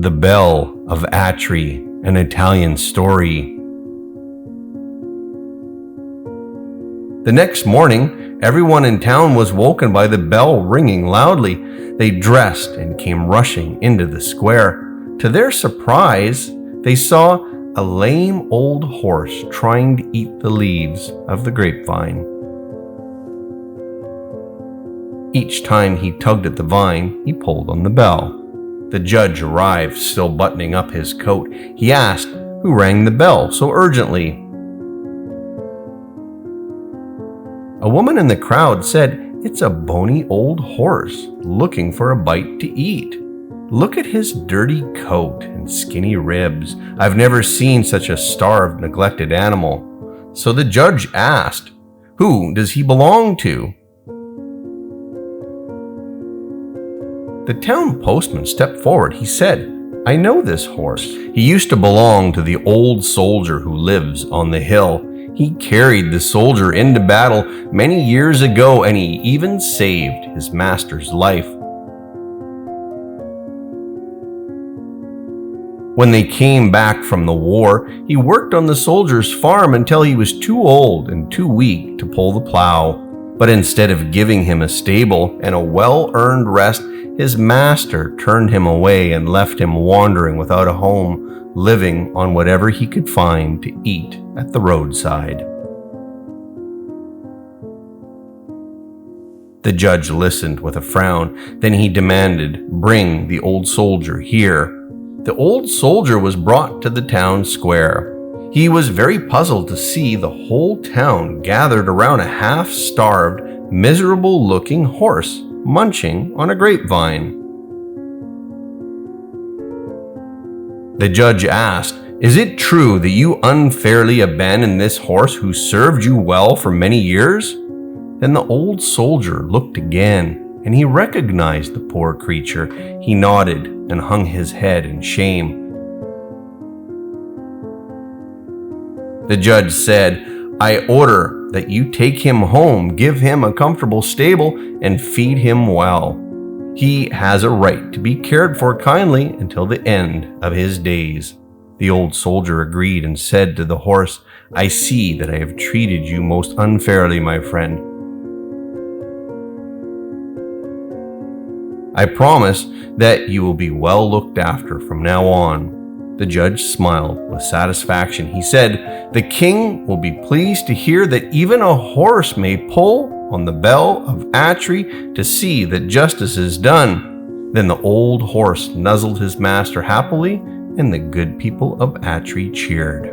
The Bell of Atri, an Italian story. The next morning, everyone in town was woken by the bell ringing loudly. They dressed and came rushing into the square. To their surprise, they saw a lame old horse trying to eat the leaves of the grapevine. Each time he tugged at the vine, he pulled on the bell. The judge arrived, still buttoning up his coat. He asked, "Who rang the bell so urgently?" A woman in the crowd said, "It's a bony old horse looking for a bite to eat. Look at his dirty coat and skinny ribs. I've never seen such a starved, neglected animal." So the judge asked, "Who does he belong to?" The town postman stepped forward. He said, "I know this horse. He used to belong to the old soldier who lives on the hill. He carried the soldier into battle many years ago, and he even saved his master's life. When they came back from the war, he worked on the soldier's farm until he was too old and too weak to pull the plow. But instead of giving him a stable and a well-earned rest, his master turned him away and left him wandering without a home, living on whatever he could find to eat at the roadside." The judge listened with a frown. Then he demanded, "Bring the old soldier here." The old soldier was brought to the town square. He was very puzzled to see the whole town gathered around a half-starved, miserable-looking horse munching on a grapevine. The judge asked, "Is it true that you unfairly abandoned this horse who served you well for many years?" Then the old soldier looked again, and he recognized the poor creature. He nodded and hung his head in shame. The judge said, "I order that you take him home, give him a comfortable stable, and feed him well. He has a right to be cared for kindly until the end of his days." The old soldier agreed and said to the horse, "I see that I have treated you most unfairly, my friend. I promise that you will be well looked after from now on." The judge smiled with satisfaction. He said, "The king will be pleased to hear that even a horse may pull on the bell of Atri to see that justice is done." Then the old horse nuzzled his master happily, and the good people of Atri cheered.